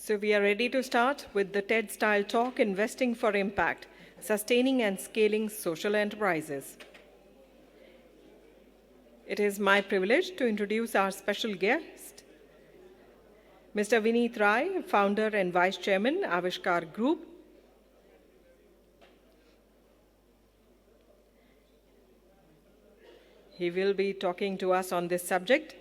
So we are ready to start with the TED-style talk, Investing for Impact, Sustaining and Scaling Social Enterprises. It is my privilege to introduce our special guest, Mr. Vineet Rai, founder and vice chairman, Avishkar Group. He will be talking to us on this subject.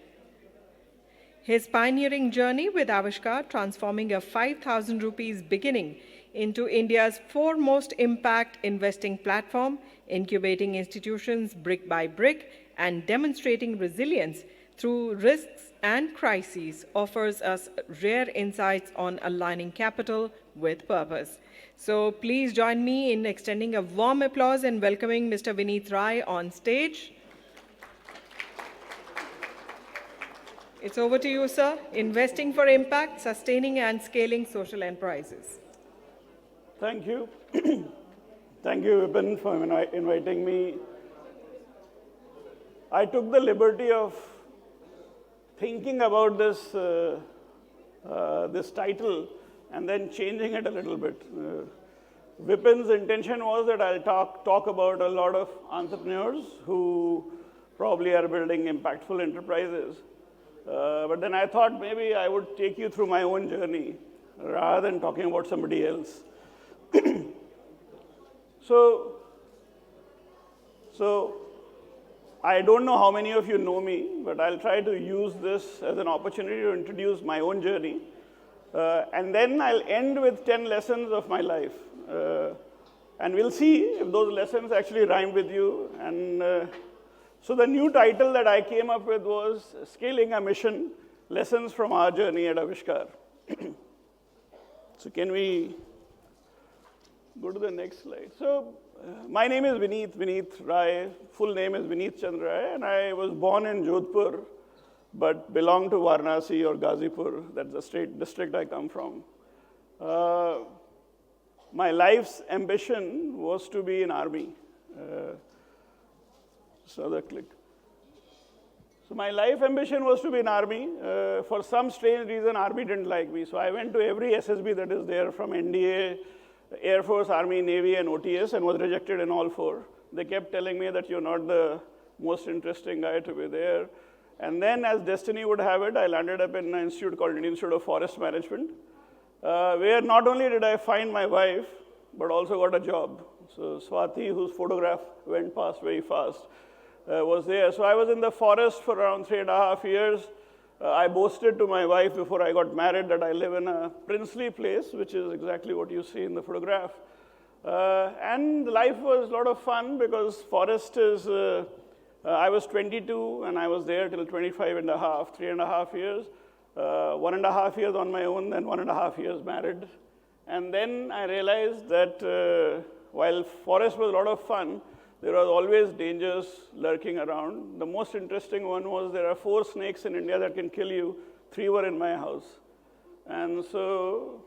His pioneering journey with Avishkar, transforming a 5,000 rupees beginning into India's foremost impact investing platform, incubating institutions brick by brick, and demonstrating resilience through risks and crises, offers us rare insights on aligning capital with purpose. So please join me in extending a warm applause and welcoming Mr. Vineet Rai on stage. It's over to you, sir. Investing for impact, sustaining and scaling social enterprises. Thank you. Thank you, Vipin, for inviting me. I took the liberty of thinking about this, this title and then changing it a little bit. Vipin's intention was that I'll talk about a lot of entrepreneurs who probably are building impactful enterprises. But then I thought maybe I would take you through my own journey rather than talking about somebody else. So I don't know how many of you know me, but I'll try to use this as an opportunity to introduce my own journey. And then I'll end with 10 lessons of my life. And we'll see if those lessons actually rhyme with you. And so the new title that I came up with was Scaling a Mission, Lessons from Our Journey at Avishkar. So can we go to the next slide? So my name is Vineet Rai. Full name is Vineet Chandra Rai, and I was born in Jodhpur, but belong to Varanasi or Ghazipur. That's the state district I come from. My life's ambition was to be in army. So my life ambition was to be in army. For some strange reason, army didn't like me. So I went to every SSB that is there, from NDA, Air Force, Army, Navy, and OTS, and was rejected in all four. They kept telling me that you're not the most interesting guy to be there. And then, as destiny would have it, I landed up in an institute called Indian Institute of Forest Management, where not only did I find my wife, but also got a job. So Swati, whose photograph went past very fast, was there. So I was in the forest for around 3.5 years. I boasted to my wife before I got married that I live in a princely place, which is exactly what you see in the photograph. And life was a lot of fun because forest is, I was 22 and I was there till 25 and a half, 3.5 years. 1.5 years on my own, then 1.5 years married. And then I realized that while forest was a lot of fun, there was always dangers lurking around. The most interesting one was there are 4 snakes in India that can kill you. 3 were in my house. And so,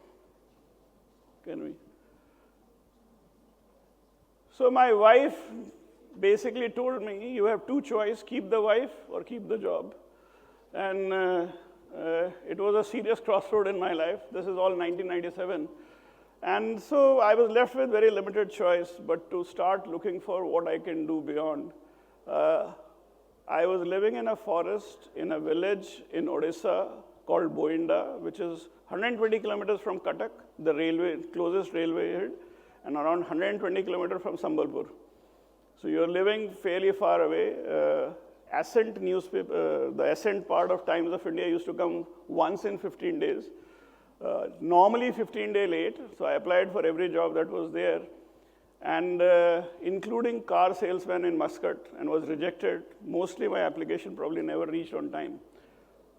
So my wife basically told me, you have 2 choices, keep the wife or keep the job. And it was a serious crossroad in my life. This is all 1997. And so I was left with very limited choice, but to start looking for what I can do beyond. I was living in a forest in a village in Odisha called Boinda, which is 120 kilometers from Cuttack, the closest railway head, and around 120 kilometers from Sambalpur. So you're living fairly far away. Ascent newspaper, the Ascent part of Times of India used to come once in 15 days. Normally 15-day late, so I applied for every job that was there, and including car salesman in Muscat, and was rejected. Mostly my application probably never reached on time.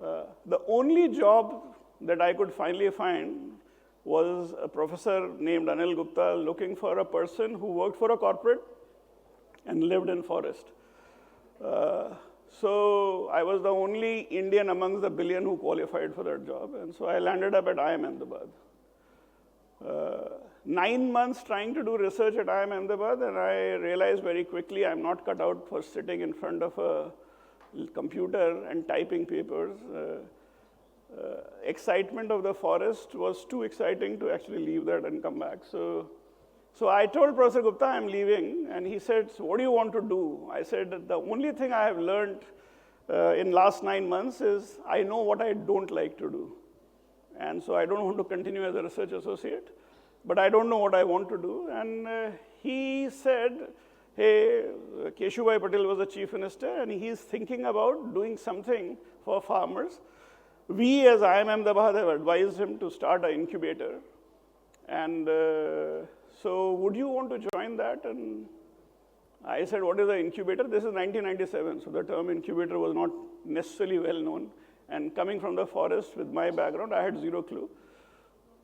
The only job that I could finally find was a professor named Anil Gupta looking for a person who worked for a corporate and lived in forest. So I was the only Indian amongst the billion who qualified for that job. And so I landed up at IIM Ahmedabad. 9 months trying to do research at IIM Ahmedabad, and I realized very quickly I'm not cut out for sitting in front of a computer and typing papers. excitement of the forest was too exciting to actually leave that and come back. So I told Professor Gupta, I'm leaving, and he said, so what do you want to do? I said, the only thing I have learned in last 9 months is I know what I don't like to do. And so I don't want to continue as a research associate, but I don't know what I want to do. And he said, hey, Keshubhai Patel was the chief minister, and he's thinking about doing something for farmers. We, as IIM Ahmedabad, have advised him to start an incubator. And so would you want to join that? And I said, what is an incubator? This is 1997, so the term incubator was not necessarily well known. And coming from the forest with my background, I had zero clue.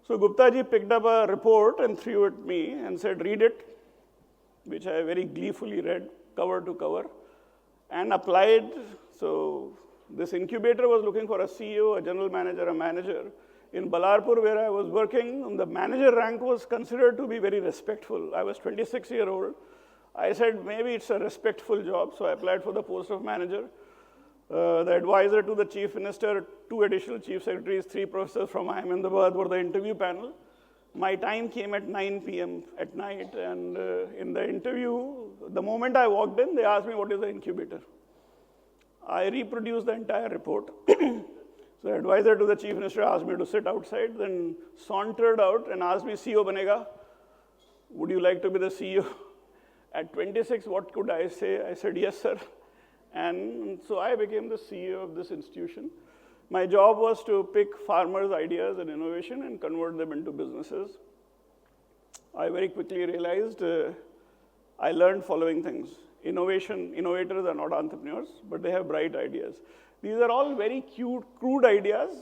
So Gupta ji picked up a report and threw it at me and said, read it, which I very gleefully read cover to cover, and applied. So this incubator was looking for a CEO, a general manager, a manager. In Balarpur, where I was working, the manager rank was considered to be very respectful. I was 26-year-old. I said, maybe it's a respectful job, so I applied for the post of manager. The advisor to the chief minister, 2 additional chief secretaries, 3 professors from IIM Ahmedabad were the interview panel. My time came at 9 p.m. at night, and in the interview, the moment I walked in, they asked me, what is the incubator? I reproduced the entire report. So the advisor to the chief minister asked me to sit outside, then sauntered out and asked me, CEO banega, would you like to be the CEO? At 26, what could I say? I said, yes, sir. And so I became the CEO of this institution. My job was to pick farmers' ideas and innovation and convert them into businesses. I very quickly realized I learned following things. Innovators are not entrepreneurs, but they have bright ideas. These are all very crude ideas,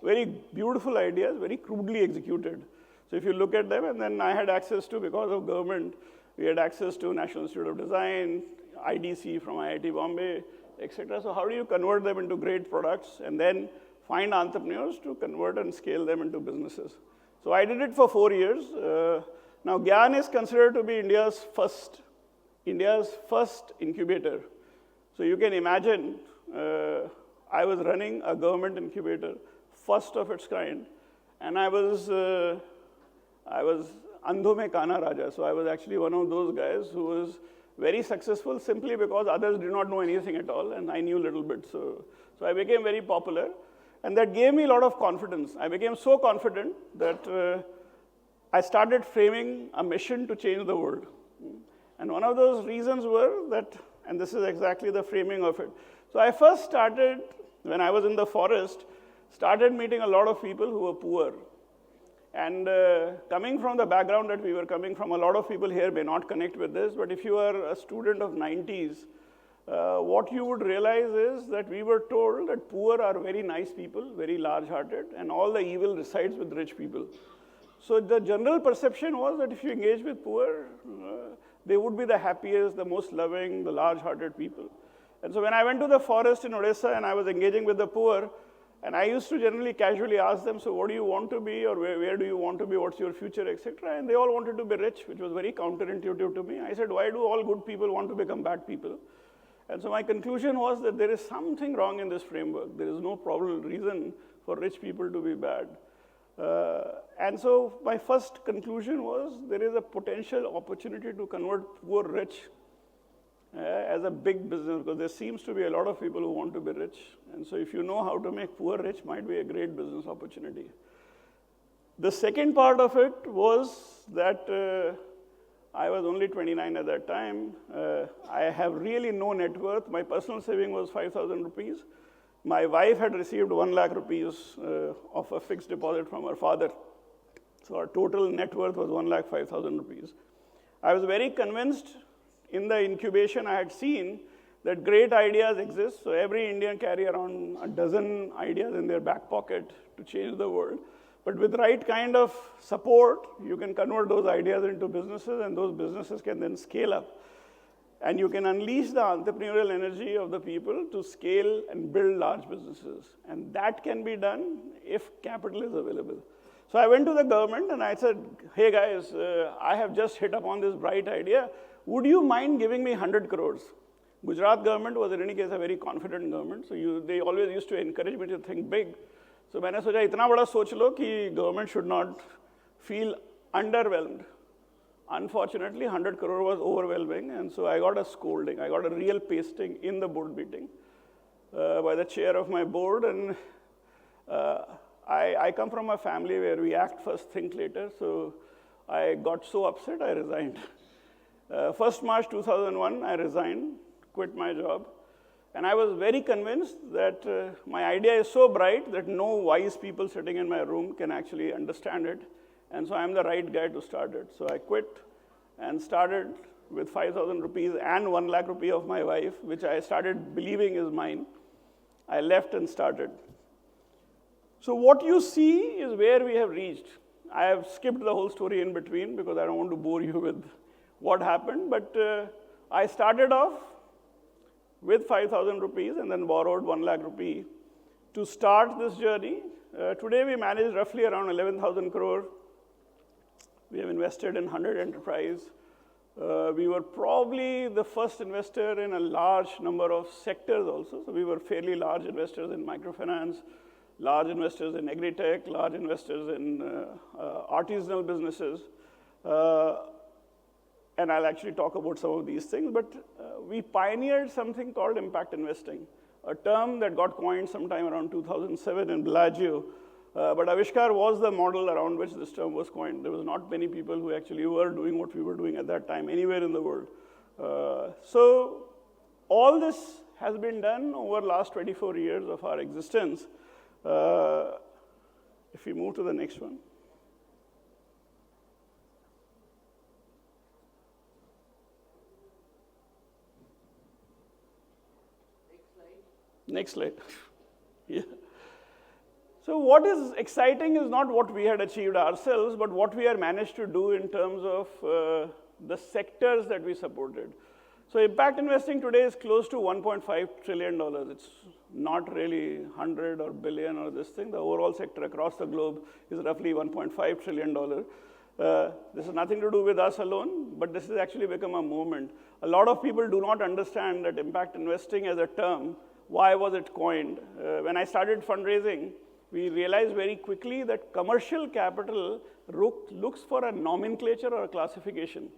very beautiful ideas, very crudely executed. So if you look at them, and then I had access to, because of government, we had access to National Institute of Design, IDC from IIT Bombay, etc. So how do you convert them into great products and then find entrepreneurs to convert and scale them into businesses? So I did it for 4 years. Now Gyan is considered to be India's first incubator. So you can imagine, I was running a government incubator, first of its kind, and I was Andho mein Kana Raja. So I was actually one of those guys who was very successful simply because others did not know anything at all, and I knew a little bit. So I became very popular, and that gave me a lot of confidence. I became so confident that I started framing a mission to change the world. And one of those reasons were that, and this is exactly the framing of it. So I first started, when I was in the forest, started meeting a lot of people who were poor. And coming from the background that we were coming from, a lot of people here may not connect with this, but if you are a student of 90s, what you would realize is that we were told that poor are very nice people, very large-hearted, and all the evil resides with rich people. So the general perception was that if you engage with poor, they would be the happiest, the most loving, the large-hearted people. And so when I went to the forest in Odisha and I was engaging with the poor, and I used to generally casually ask them, so what do you want to be, or where do you want to be, what's your future, etc. And they all wanted to be rich, which was very counterintuitive to me. I said, why do all good people want to become bad people? And so my conclusion was that there is something wrong in this framework. There is no probable reason for rich people to be bad. And so my first conclusion was there is a potential opportunity to convert poor rich as a big business, because there seems to be a lot of people who want to be rich. And so if you know how to make poor rich, might be a great business opportunity. The second part of it was that I was only 29 at that time. I have really no net worth. My personal saving was 5,000 rupees. My wife had received 1 lakh rupees of a fixed deposit from her father. So our total net worth was 1,05,000 rupees. I was very convinced in the incubation I had seen that great ideas exist. So every Indian carry around a dozen ideas in their back pocket to change the world. But with the right kind of support, you can convert those ideas into businesses, and those businesses can then scale up. And you can unleash the entrepreneurial energy of the people to scale and build large businesses. And that can be done if capital is available. So I went to the government and I said, hey guys, I have just hit upon this bright idea. Would you mind giving me 100 crores? Gujarat government was in any case a very confident government, so they always used to encourage me to think big. So मैंने सोचा इतना बड़ा सोच लो कि government should not feel underwhelmed. Unfortunately, 100 crore was overwhelming, and so I got a scolding. I got a real pasting in the board meeting by the chair of my board, and I come from a family where we act first, think later, so I got so upset, I resigned. 1st March 2001, I resigned, quit my job, and I was very convinced that my idea is so bright that no wise people sitting in my room can actually understand it, and so I'm the right guy to start it. So I quit and started with 5,000 rupees and 1 lakh rupee of my wife, which I started believing is mine. I left and started. So what you see is where we have reached. I have skipped the whole story in between because I don't want to bore you with what happened, but I started off with 5,000 rupees and then borrowed 1 lakh rupee to start this journey. Today we manage roughly around 11,000 crore. We have invested in 100 enterprises. We were probably the first investor in a large number of sectors also. So we were fairly large investors in microfinance, large investors in agri-tech, large investors in artisanal businesses. And I'll actually talk about some of these things. But we pioneered something called impact investing, a term that got coined sometime around 2007 in Bellagio. But Avishkar was the model around which this term was coined. There was not many people who actually were doing what we were doing at that time anywhere in the world. So all this has been done over the last 24 years of our existence. If we move to the next one. Next slide. Yeah. So what is exciting is not what we had achieved ourselves, but what we have managed to do in terms of the sectors that we supported. So impact investing today is close to $1.5 trillion. It's not really 100 or billion or this thing. The overall sector across the globe is roughly $1.5 trillion. This has nothing to do with us alone, but this has actually become a movement. A lot of people do not understand that impact investing as a term, why was it coined? When I started fundraising, we realized very quickly that commercial capital looks for a nomenclature or a classification.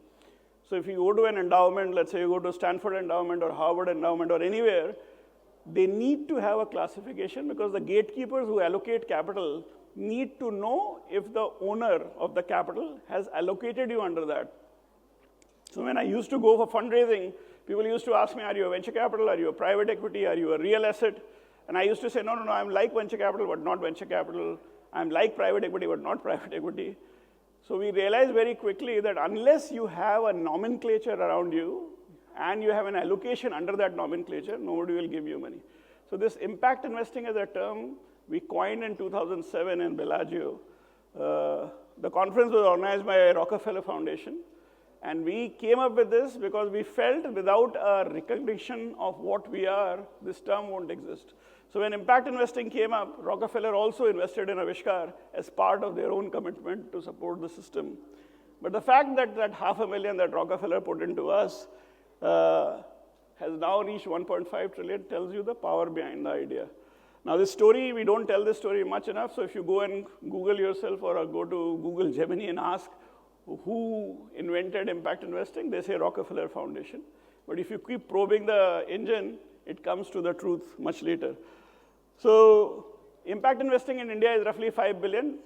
So if you go to an endowment, let's say you go to Stanford Endowment or Harvard Endowment or anywhere, they need to have a classification because the gatekeepers who allocate capital need to know if the owner of the capital has allocated you under that. So when I used to go for fundraising, people used to ask me, are you a venture capital? Are you a private equity? Are you a real asset? And I used to say, no, I'm like venture capital, but not venture capital. I'm like private equity, but not private equity. So we realized very quickly that unless you have a nomenclature around you and you have an allocation under that nomenclature, nobody will give you money. So this impact investing as a term we coined in 2007 in Bellagio. The conference was organized by Rockefeller Foundation. And we came up with this because we felt without a recognition of what we are, this term won't exist. So when impact investing came up, Rockefeller also invested in Avishkar as part of their own commitment to support the system. But the fact that that $500,000 that Rockefeller put into us has now reached 1.5 trillion tells you the power behind the idea. Now this story, we don't tell this story much enough, so if you go and Google yourself or go to Google Gemini and ask who invented impact investing, they say Rockefeller Foundation. But if you keep probing the engine, it comes to the truth much later. So impact investing in India is roughly 5 billion.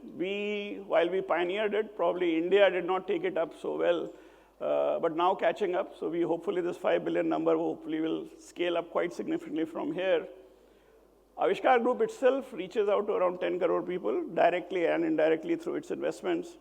While we pioneered it, probably India did not take it up so well, but now catching up. So hopefully this 5 billion number hopefully will scale up quite significantly from here. Avishkar Group itself reaches out to around 10 crore people directly and indirectly through its investments.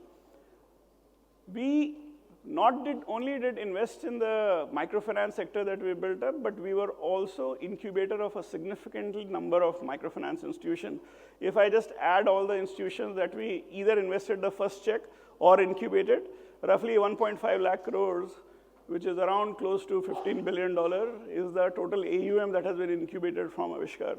We not only did invest in the microfinance sector that we built up, but we were also incubator of a significant number of microfinance institutions. If I just add all the institutions that we either invested the first check or incubated, roughly 1.5 lakh crores, which is around close to $15 billion, is the total AUM that has been incubated from Avishkar.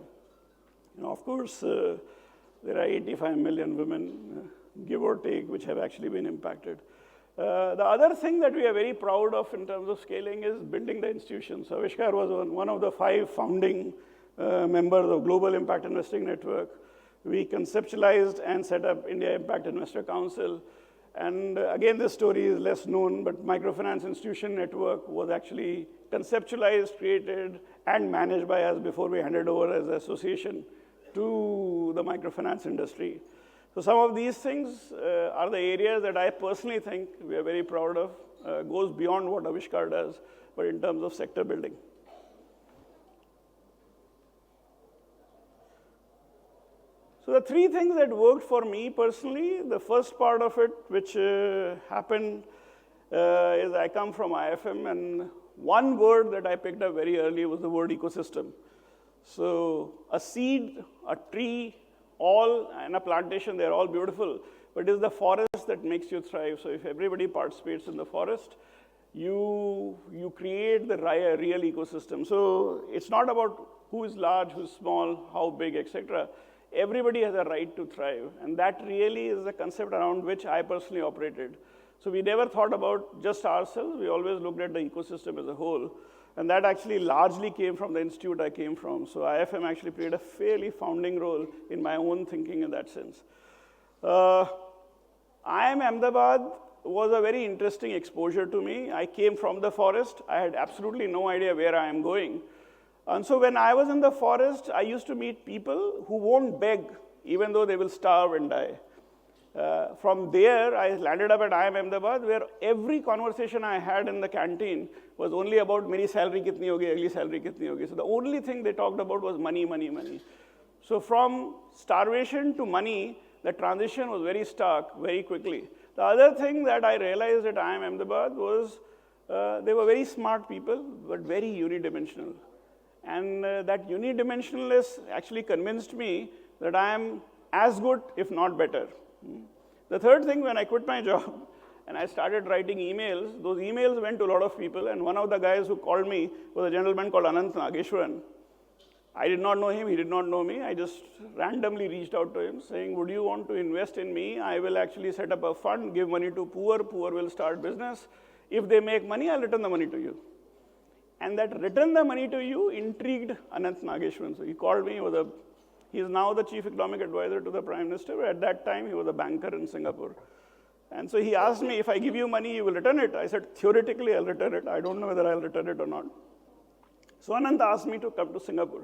Of course, there are 85 million women, give or take, which have actually been impacted. The other thing that we are very proud of in terms of scaling is building the institutions. So Avishkar was one of the 5 founding members of Global Impact Investing Network. We conceptualized and set up India Impact Investor Council. And again, this story is less known, but Microfinance Institution Network was actually conceptualized, created, and managed by us before we handed over as an association to the microfinance industry. So some of these things are the areas that I personally think we are very proud of, goes beyond what Avishkar does, but in terms of sector building. So the 3 things that worked for me personally, the first part of it, which happened, is I come from IFM, and one word that I picked up very early was the word ecosystem. So a seed, a tree, all, and a plantation, they're all beautiful, but it's the forest that makes you thrive. So if everybody participates in the forest, you create the real ecosystem. So it's not about who is large, who's small, how big, etc. Everybody has a right to thrive, and that really is the concept around which I personally operated. So we never thought about just ourselves, we always looked at the ecosystem as a whole, and that actually largely came from the institute I came from. So IFM actually played a fairly founding role in my own thinking in that sense. IIM Ahmedabad was a very interesting exposure to me. I came from the forest, I had absolutely no idea where I am going. And so when I was in the forest, I used to meet people who won't beg, even though they will starve and die. From there, I landed up at IIM Ahmedabad, where every conversation I had in the canteen was only about meri salary kitni hogi, agli salary kitni hogi. So the only thing they talked about was money, money, money. So from starvation to money, the transition was very stark, very quickly. The other thing that I realized at IIM Ahmedabad was they were very smart people, but very unidimensional. And that unidimensionalness actually convinced me that I am as good, if not better. The third thing, when I quit my job and I started writing emails, those emails went to a lot of people, and one of the guys who called me was a gentleman called Anant Nageshwaran. I did not know him, he did not know me. I just randomly reached out to him saying, would you want to invest in me? I will actually set up a fund, give money to poor will start business. If they make money, I'll return the money to you. And that return the money to you intrigued Anant Nageshwaran. So he called me, he is now the chief economic advisor to the Prime Minister, but at that time he was a banker in Singapore. And so he asked me, if I give you money, you will return it. I said, theoretically, I'll return it. I don't know whether I'll return it or not. So Anant asked me to come to Singapore.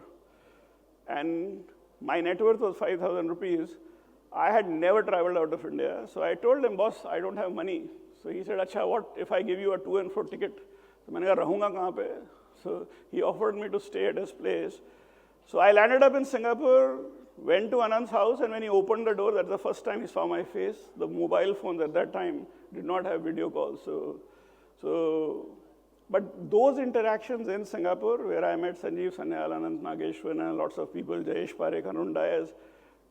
And my net worth was 5,000 rupees. I had never traveled out of India. So I told him, boss, I don't have money. So he said, Acha, what if I give you a 2 and 4 ticket? So I said, rahunga kahan pe? So he offered me to stay at his place. So I landed up in Singapore, went to Anand's house, and when he opened the door, that's the first time he saw my face. The mobile phones at that time did not have video calls. But those interactions in Singapore, where I met Sanjeev Sanyal, Anant Nageshwaran, and lots of people, Jayesh Parekh, Arun Dias,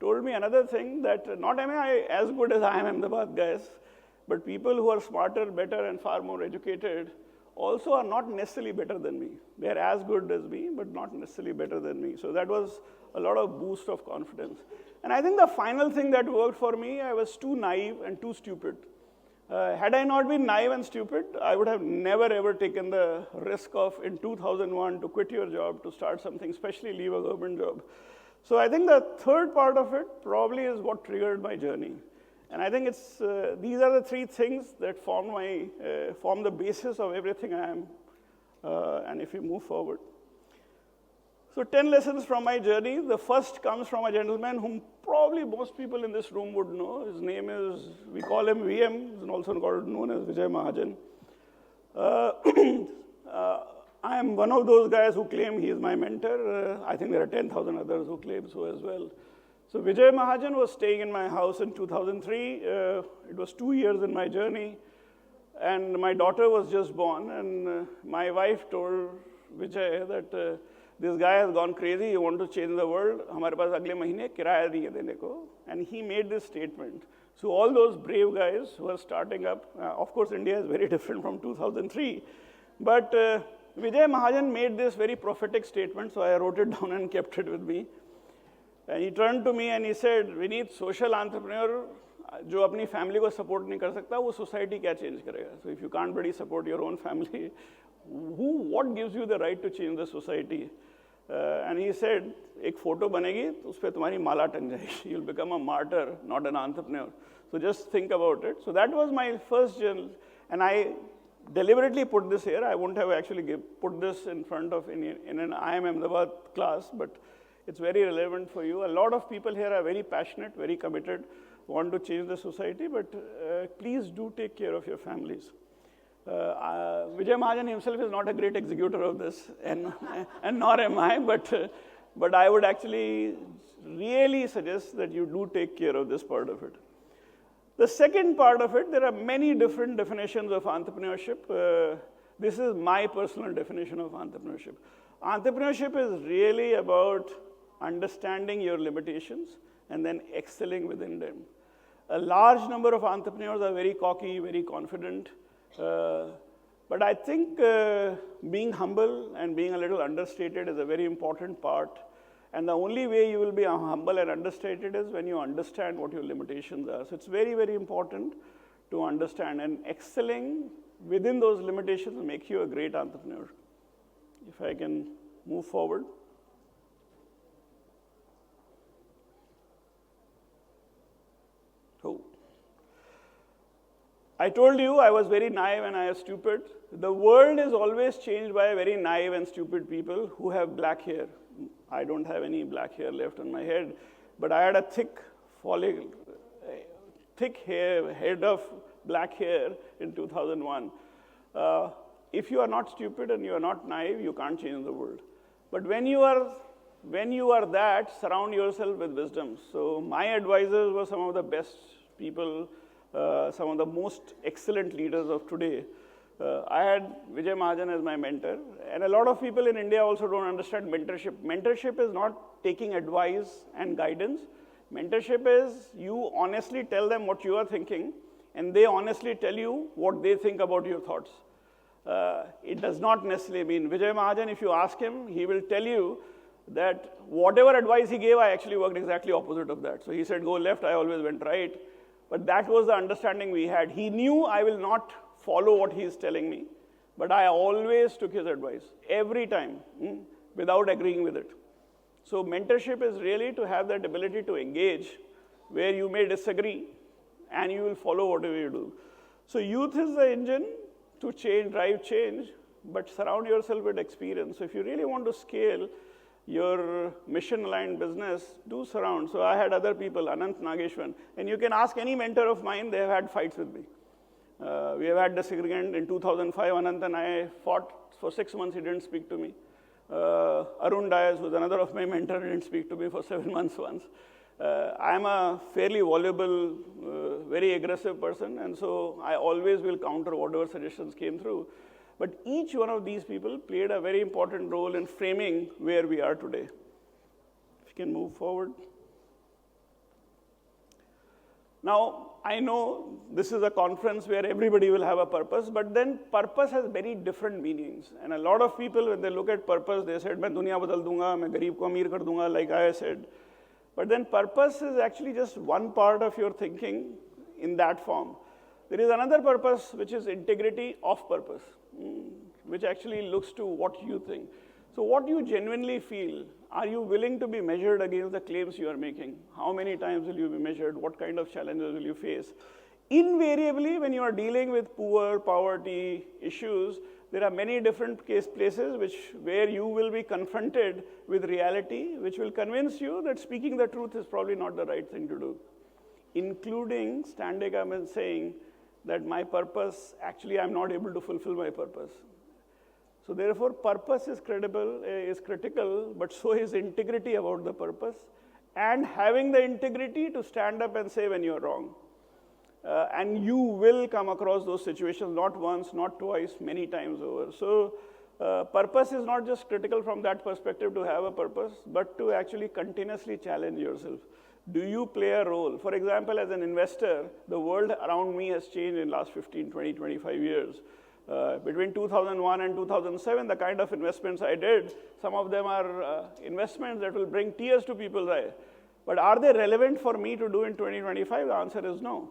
told me another thing, that not am I as good as IIM Ahmedabad guys, but people who are smarter, better, and far more educated also are not necessarily better than me. They are as good as me, but not necessarily better than me. So that was a lot of boost of confidence. And I think the final thing that worked for me, I was too naive and too stupid. Had I not been naive and stupid, I would have never ever taken the risk of, in 2001, to quit your job, to start something, especially leave a government job. So I think the third part of it probably is what triggered my journey. And I think these are the 3 things that form the basis of everything I am. And if we move forward. So 10 lessons from my journey. The first comes from a gentleman whom probably most people in this room would know. His name is, we call him VM, he's also known as Vijay Mahajan. I am one of those guys who claim he is my mentor. I think there are 10,000 others who claim so as well. So Vijay Mahajan was staying in my house in 2003. It was 2 years in my journey. And my daughter was just born. And my wife told Vijay that this guy has gone crazy. He wants to change the world. Hamare paas agle mahine kiraya nahi hai dene ko. And he made this statement. So all those brave guys who are starting up, of course, India is very different from 2003. But Vijay Mahajan made this very prophetic statement. So I wrote it down and kept it with me. And he turned to me and he said, we need social entrepreneur जो अपनी family को support नहीं कर सकता वो society क्या change करेगा? So if you can't बड़ी support your own family, what gives you the right to change the society? And he said, एक फोटो बनेगी तो उस पर तुम्हारी माला टंग जाएगी, you will become a martyr, not an entrepreneur. So just think about it. So that was my first journal, and I deliberately put this here. I wouldn't have actually put this in front of in an IIM Ahmedabad class, but it's very relevant for you. A lot of people here are very passionate, very committed, want to change the society, but please do take care of your families. Vijay Mahajan himself is not a great executor of this, and nor am I, but I would actually really suggest that you do take care of this part of it. The second part of it, there are many different definitions of entrepreneurship. This is my personal definition of entrepreneurship. Entrepreneurship is really about understanding your limitations and then excelling within them. A large number of entrepreneurs are very cocky, very confident. But I think being humble and being a little understated is a very important part. And the only way you will be humble and understated is when you understand what your limitations are. So it's very, very important to understand. And excelling within those limitations will make you a great entrepreneur. If I can move forward. So, I told you I was very naive and I was stupid. The world is always changed by very naive and stupid people who have black hair. I don't have any black hair left on my head, but I had a thick head of black hair in 2001. If you are not stupid and you are not naive, you can't change the world. But when you are that, surround yourself with wisdom. So my advisors were some of the best people, some of the most excellent leaders of today. I had Vijay Mahajan as my mentor, and a lot of people in India also don't understand mentorship. Mentorship is not taking advice and guidance. Mentorship is you honestly tell them what you are thinking, and they honestly tell you what they think about your thoughts. It does not necessarily mean Vijay Mahajan, if you ask him, he will tell you that whatever advice he gave, I actually worked exactly opposite of that. So he said, go left, I always went right. But that was the understanding we had. He knew I will not follow what he is telling me, but I always took his advice, every time, without agreeing with it. So mentorship is really to have that ability to engage where you may disagree and you will follow whatever you do. So youth is the engine to change, drive change, but surround yourself with experience. So if you really want to scale your mission-aligned business, do surround. So I had other people, Anant Nageshwan, and you can ask any mentor of mine, they have had fights with me. We have had disagreement. In 2005, Anant and I fought for 6 months, he didn't speak to me. Arun Dias, who's another of my mentors, didn't speak to me for 7 months once. I am a fairly voluble, very aggressive person, and so I always will counter whatever suggestions came through. But each one of these people played a very important role in framing where we are today. If you can move forward. Now, I know this is a conference where everybody will have a purpose, but then purpose has very different meanings. And a lot of people, when they look at purpose, they said, "Main duniya badal dunga, main gareeb ko ameer kar dunga," like I said. But then purpose is actually just one part of your thinking in that form. There is another purpose, which is integrity of purpose, which actually looks to what you think. So what you genuinely feel, are you willing to be measured against the claims you are making? How many times will you be measured? What kind of challenges will you face? Invariably, when you are dealing with poor, poverty issues, there are many different places where you will be confronted with reality, which will convince you that speaking the truth is probably not the right thing to do, including standing up and saying that my purpose, actually I'm not able to fulfill my purpose. So therefore, purpose is critical, but so is integrity about the purpose, and having the integrity to stand up and say when you're wrong. And you will come across those situations, not once, not twice, many times over. So purpose is not just critical from that perspective to have a purpose, but to actually continuously challenge yourself. Do you play a role? For example, as an investor, the world around me has changed in the last 15, 20, 25 years. Between 2001 and 2007, the kind of investments I did, some of them are investments that will bring tears to people's eyes. But are they relevant for me to do in 2025? The answer is no.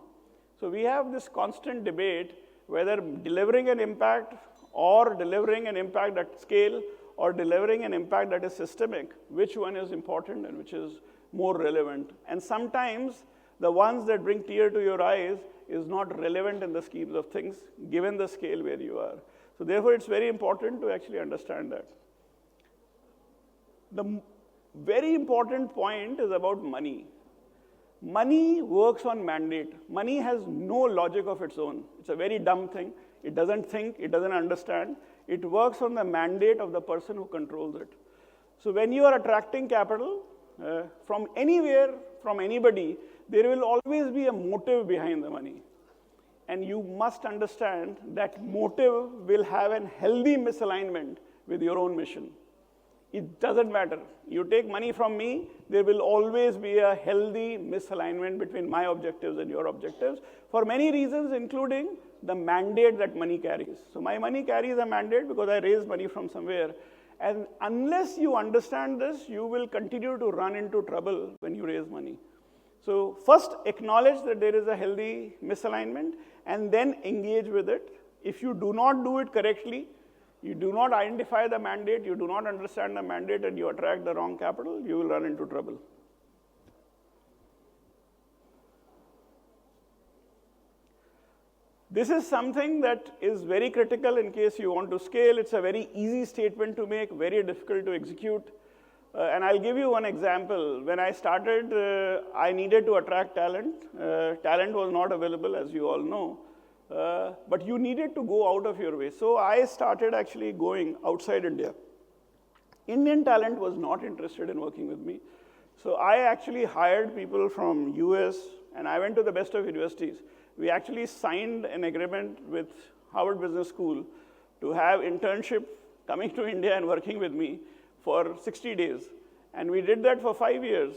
So we have this constant debate whether delivering an impact or delivering an impact at scale or delivering an impact that is systemic, which one is important and which is more relevant. And sometimes the ones that bring tear to your eyes is not relevant in the schemes of things, given the scale where you are. So therefore, it's very important to actually understand that. The very important point is about money. Money works on mandate. Money has no logic of its own. It's a very dumb thing. It doesn't think, it doesn't understand. It works on the mandate of the person who controls it. So when you are attracting capital from anywhere, from anybody, there will always be a motive behind the money. And you must understand that motive will have a healthy misalignment with your own mission. It doesn't matter. You take money from me, there will always be a healthy misalignment between my objectives and your objectives for many reasons, including the mandate that money carries. So my money carries a mandate because I raise money from somewhere. And unless you understand this, you will continue to run into trouble when you raise money. So first, acknowledge that there is a healthy misalignment and then engage with it. If you do not do it correctly, you do not identify the mandate, you do not understand the mandate, and you attract the wrong capital, you will run into trouble. This is something that is very critical in case you want to scale. It's a very easy statement to make, very difficult to execute. And I'll give you one example. When I started, I needed to attract talent. Talent was not available, as you all know. But you needed to go out of your way. So I started actually going outside India. Indian talent was not interested in working with me. So I actually hired people from US, and I went to the best of universities. We actually signed an agreement with Harvard Business School to have internship coming to India and working with me for 60 days. And we did that for 5 years.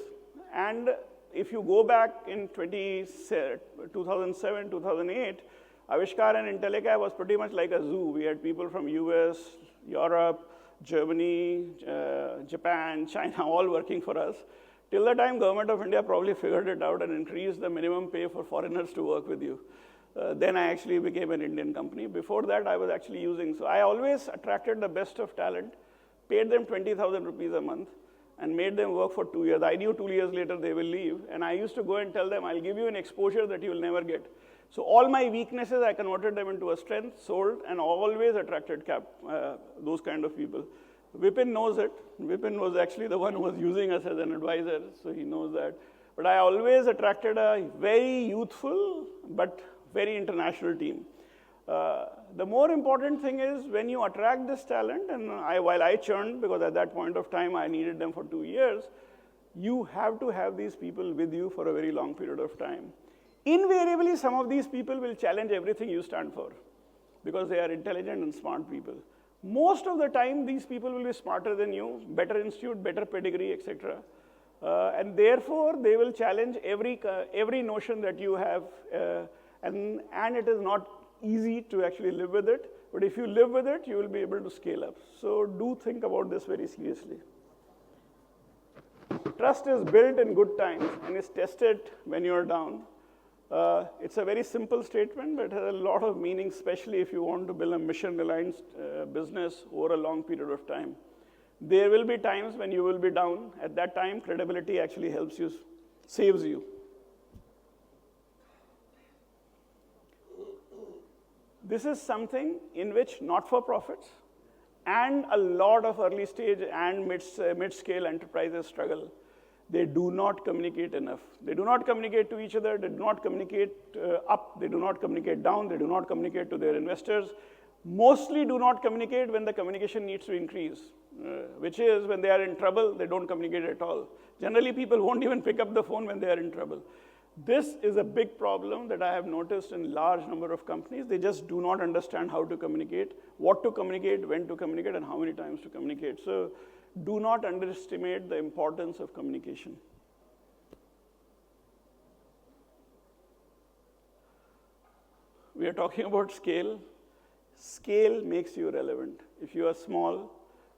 And if you go back in 2007, 2008, Avishkar and Intellecab was pretty much like a zoo. We had people from US, Europe, Germany, Japan, China, all working for us. Till the time Government of India probably figured it out and increased the minimum pay for foreigners to work with you. Then I actually became an Indian company. Before that, I was actually using, so I always attracted the best of talent, paid them 20,000 rupees a month, and made them work for 2 years. I knew 2 years later they will leave, and I used to go and tell them, I'll give you an exposure that you will never get. So all my weaknesses, I converted them into a strength, sold, and always attracted those kind of people. Vipin knows it. Vipin was actually the one who was using us as an advisor, so he knows that. But I always attracted a very youthful but very international team. The more important thing is when you attract this talent, and while I churned, because at that point of time I needed them for 2 years, you have to have these people with you for a very long period of time. Invariably, some of these people will challenge everything you stand for because they are intelligent and smart people. Most of the time, these people will be smarter than you, better institute, better pedigree, etc. And therefore, they will challenge every notion that you have, and it is not easy to actually live with it. But if you live with it, you will be able to scale up. So do think about this very seriously. Trust is built in good times and is tested when you're down. It's a very simple statement, but it has a lot of meaning, especially if you want to build a mission-aligned business over a long period of time. There will be times when you will be down. At that time, credibility actually helps you, saves you. This is something in which not-for-profits and a lot of early stage and mid-scale enterprises struggle. They do not communicate enough. They do not communicate to each other. They do not communicate up. They do not communicate down. They do not communicate to their investors. Mostly do not communicate when the communication needs to increase, which is when they are in trouble, they don't communicate at all. Generally, people won't even pick up the phone when they are in trouble. This is a big problem that I have noticed in large number of companies. They just do not understand how to communicate, what to communicate, when to communicate, and how many times to communicate. So do not underestimate the importance of communication. We are talking about scale. Scale makes you relevant. If you are small,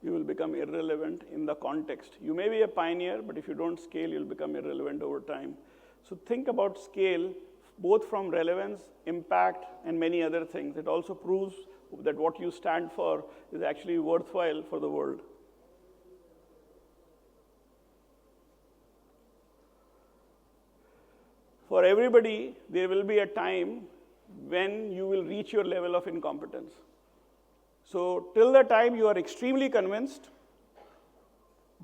you will become irrelevant in the context. You may be a pioneer, but if you don't scale, you'll become irrelevant over time. So think about scale, both from relevance, impact, and many other things. It also proves that what you stand for is actually worthwhile for the world. For everybody, there will be a time when you will reach your level of incompetence. So till the time you are extremely convinced,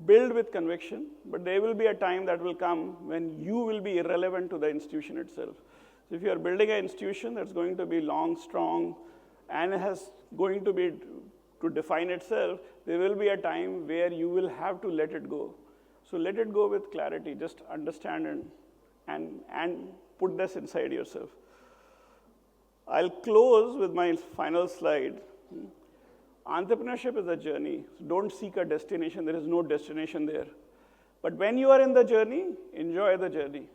build with conviction, but there will be a time that will come when you will be irrelevant to the institution itself. So if you are building an institution that's going to be long, strong, and has going to be to define itself, there will be a time where you will have to let it go. So let it go with clarity, just understand and put this inside yourself. I'll close with my final slide. Entrepreneurship is a journey. So don't seek a destination. There is no destination there. But when you are in the journey, enjoy the journey.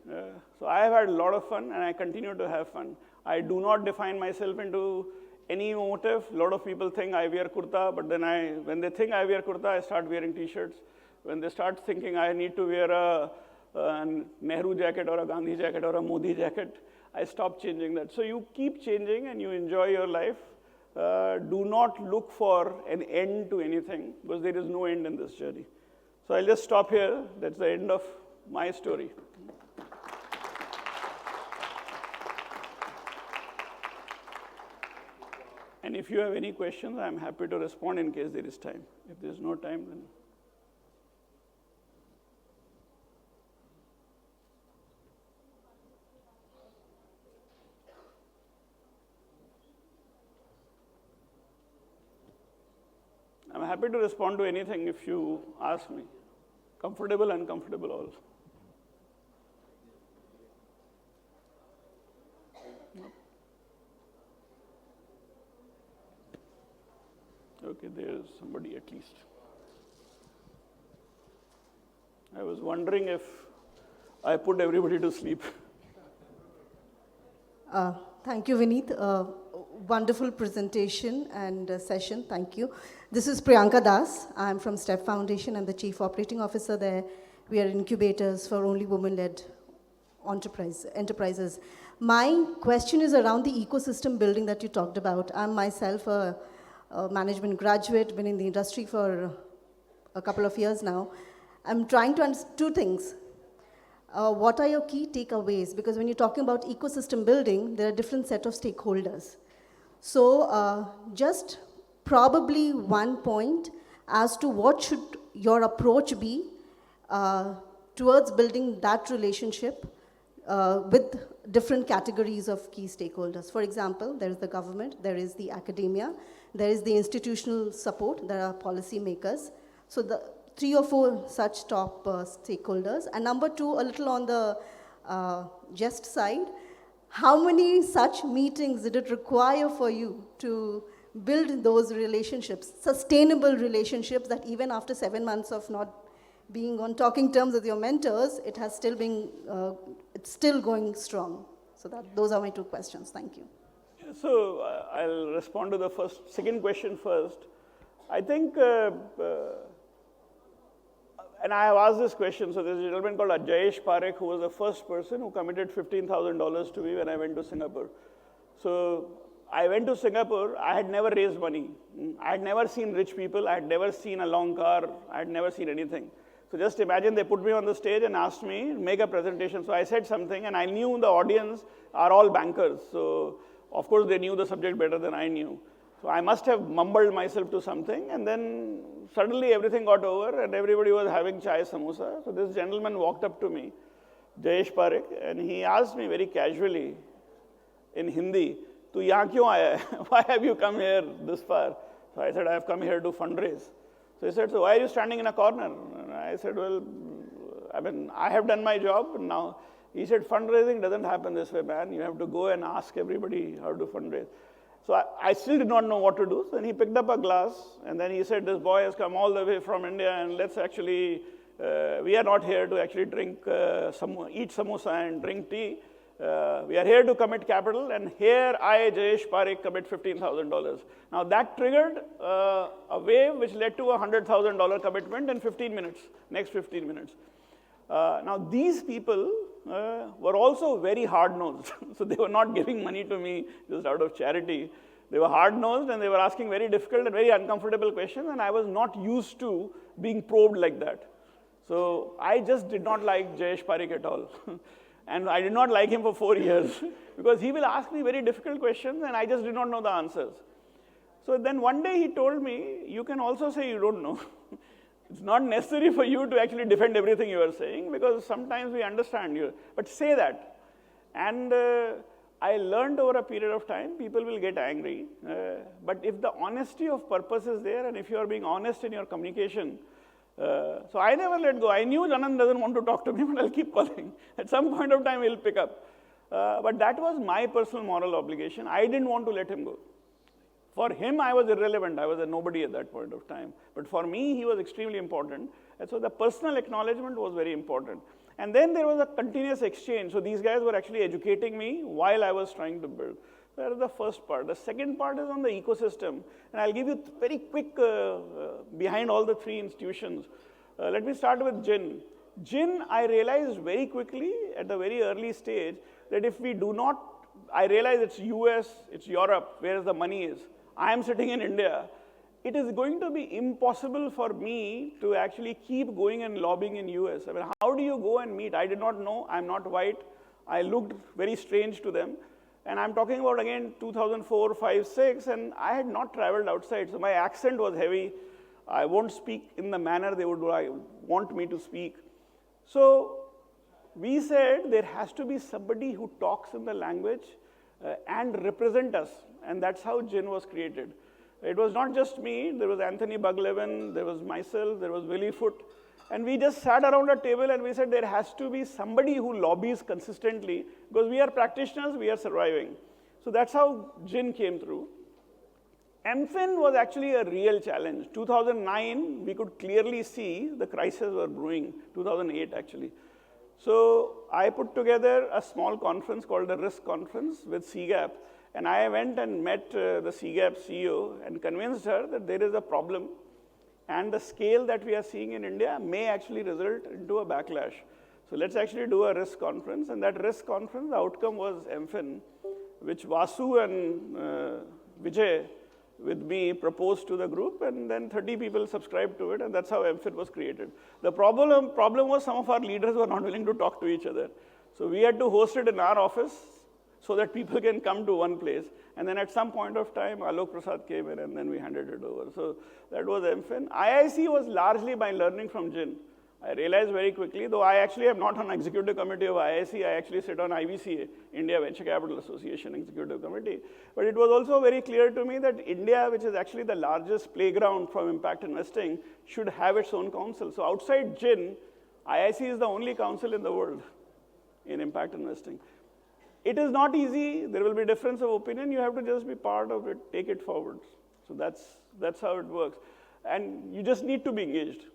So I have had a lot of fun, and I continue to have fun. I do not define myself into any motive. A lot of people think I wear kurta, but then when they think I wear kurta, I start wearing t-shirts. When they start thinking I need to wear a Nehru jacket or a Gandhi jacket or a Modi jacket, I stop changing that. So you keep changing and you enjoy your life. Do not look for an end to anything, because there is no end in this journey. So I'll just stop here. That's the end of my story. And if you have any questions, I'm happy to respond in case there is time. If there's no time, then. I'm happy to respond to anything if you ask me. Comfortable, uncomfortable also. Okay, there's somebody at least. I was wondering if I put everybody to sleep. Thank you, Vineet. Wonderful presentation and session. Thank you. This is Priyanka Das. I'm from STEP Foundation. I'm the Chief Operating Officer there. We are incubators for only women-led enterprises. My question is around the ecosystem building that you talked about. I'm myself a management graduate, been in the industry for a couple of years now. I'm trying to understand two things. What are your key takeaways? Because when you're talking about ecosystem building, there are different set of stakeholders. So just probably one point as to what should your approach be towards building that relationship with different categories of key stakeholders. For example, there is the government, there is the academia, there is the institutional support, there are policy makers. So the 3 or 4 such top stakeholders. And number 2, a little on the jest side, how many such meetings did it require for you to build those relationships, sustainable relationships that even after 7 months of not being on talking terms with your mentors, it has still been, it's still going strong. So those are my 2 questions. Thank you. So I'll respond to the second question first. I think, and I have asked this question, so there's a gentleman called Jayesh Parekh, who was the first person who committed $15,000 to me when I went to Singapore. So I went to Singapore, I had never raised money. I had never seen rich people, I had never seen a long car, I had never seen anything. So just imagine they put me on the stage and asked me to make a presentation. So I said something, and I knew the audience are all bankers. So of course they knew the subject better than I knew. So I must have mumbled myself to something, and then suddenly everything got over and everybody was having chai samosa. So this gentleman walked up to me, Jayesh Parekh, and he asked me very casually in Hindi, "Tu yahan kyun aaya hai? Why have you come here this far?" So I said, "I have come here to fundraise." So he said, "So why are you standing in a corner?" And I said, "Well, I mean, I have done my job, and now," he said, "Fundraising doesn't happen this way, man. You have to go and ask everybody how to fundraise." So I still did not know what to do. So then he picked up a glass, and then he said, "This boy has come all the way from India, and let's actually, we are not here to actually drink, eat samosa and drink tea. We are here to commit capital, and here I, Jayesh Parekh, commit $15,000. Now that triggered a wave which led to a $100,000 commitment in 15 minutes, next 15 minutes. Now these people were also very hard-nosed. So they were not giving money to me just out of charity. They were hard-nosed and they were asking very difficult and very uncomfortable questions, and I was not used to being probed like that. So I just did not like Jayesh Parekh at all. And I did not like him for 4 years because he will ask me very difficult questions and I just did not know the answers. So then one day he told me, you can also say you don't know. It's not necessary for you to actually defend everything you are saying because sometimes we understand you, but say that. And I learned over a period of time, people will get angry. But if the honesty of purpose is there and if you are being honest in your communication, so I never let go. I knew Anand doesn't want to talk to me, but I'll keep calling. At some point of time, he'll pick up. But that was my personal moral obligation. I didn't want to let him go. For him, I was irrelevant. I was a nobody at that point of time. But for me, he was extremely important. And so the personal acknowledgement was very important. And then there was a continuous exchange. So these guys were actually educating me while I was trying to build. That is the first part. The second part is on the ecosystem. And I'll give you very quick behind all the three institutions. Let me start with Gin. Gin, I realized very quickly at the very early stage that if we do not, I realize it's US, it's Europe, where the money is. I am sitting in India. It is going to be impossible for me to actually keep going and lobbying in US. I mean, how do you go and meet? I did not know. I'm not white. I looked very strange to them. And I'm talking about, again, 2004, 5, 6, and I had not traveled outside, so my accent was heavy. I won't speak in the manner they would want me to speak. So we said there has to be somebody who talks in the language and represent us, and that's how Gin was created. It was not just me. There was Anthony Buglevin, there was myself, there was Willie Foote, and we just sat around a table and we said there has to be somebody who lobbies consistently because we are practitioners, we are surviving. So that's how Gin came through. MFIN was actually a real challenge. 2009, we could clearly see the crisis were brewing, 2008 actually. So I put together a small conference called the Risk Conference with CGAP. And I went and met the CGAP CEO and convinced her that there is a problem and the scale that we are seeing in India may actually result into a backlash. So let's actually do a risk conference. And that risk conference, the outcome was MFIN, which Vasu and Vijay with me proposed to the group, and then 30 people subscribed to it, and that's how MFIN was created. The problem was some of our leaders were not willing to talk to each other. So we had to host it in our office so that people can come to one place. And then at some point of time, Alok Prasad came in, and then we handed it over. So that was MFIN. IIC was largely by learning from Gin. I realized very quickly, though I actually am not on executive committee of IIC, I actually sit on IVCA, India Venture Capital Association Executive Committee. But it was also very clear to me that India, which is actually the largest playground from impact investing, should have its own council. So outside Gin, IIC is the only council in the world in impact investing. It is not easy. There will be difference of opinion. You have to just be part of it, take it forward. So that's how it works. And you just need to be engaged.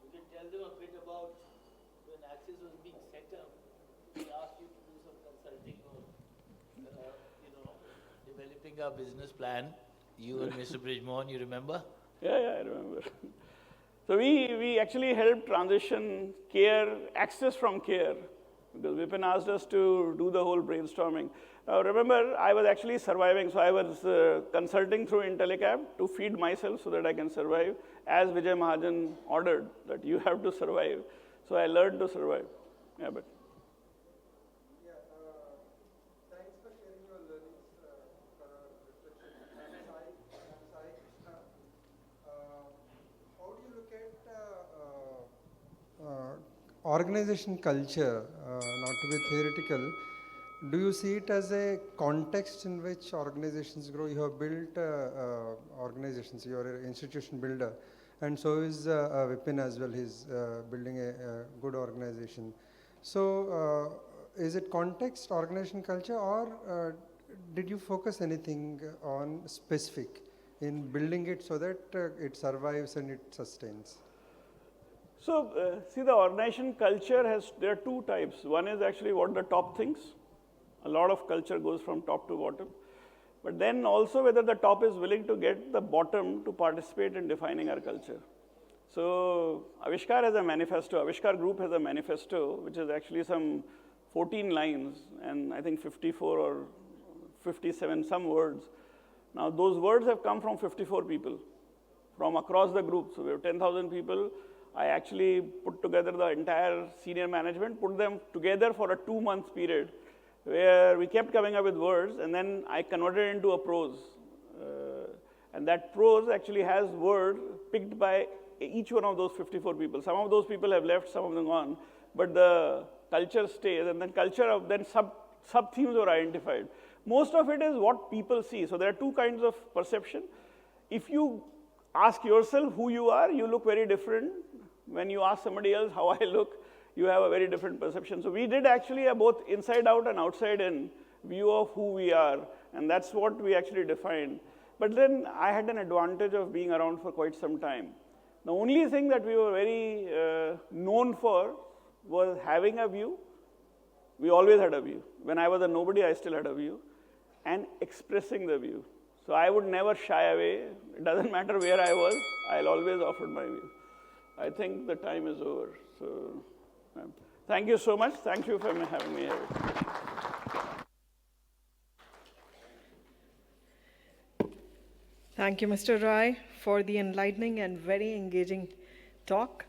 You can tell them a bit about when Axis was being set up, we asked you to do some consulting on, developing our business plan. You and Mr. Bridgemore, you remember? Yeah, I remember. So we actually helped transition CARE, Access from CARE, because Vipin asked us to do the whole brainstorming. Now remember, I was actually surviving, so I was consulting through Intellicap to feed myself so that I can survive, as Vijay Mahajan ordered, that you have to survive. So I learned to survive. Yeah, but. Thanks for sharing your learnings for our reflection. I'm Sai Krishna. How do you look at organization culture, not to be theoretical? Do you see it as a context in which organizations grow? You have built organizations, you are an institution builder, and so is Vipin as well. He's building a good organization. So is it context, organization culture, or did you focus anything on specific in building it so that it survives and it sustains? So, see, the organization culture there are two types. One is actually what the top thinks. A lot of culture goes from top to bottom. But then also whether the top is willing to get the bottom to participate in defining our culture. So, Avishkar has a manifesto, Avishkar Group has a manifesto, which is actually some 14 lines and I think 54 or 57 some words. Now, those words have come from 54 people from across the group. So, we have 10,000 people. I actually put together the entire senior management, put them together for a 2-month period where we kept coming up with words and then I converted it into a prose. And that prose actually has words picked by each one of those 54 people. Some of those people have left, some of them gone, but the culture stays and then culture of then sub-themes were identified. Most of it is what people see. So there are two kinds of perception. If you ask yourself who you are, you look very different. When you ask somebody else how I look, you have a very different perception. So we did actually a both inside out and outside in view of who we are. And that's what we actually defined. But then I had an advantage of being around for quite some time. The only thing that we were very known for was having a view. We always had a view. When I was a nobody, I still had a view. And expressing the view. So I would never shy away. It doesn't matter where I was, I'll always offer my view. I think the time is over. So thank you so much. Thank you for having me here. Thank you, Mr. Rai, for the enlightening and very engaging talk.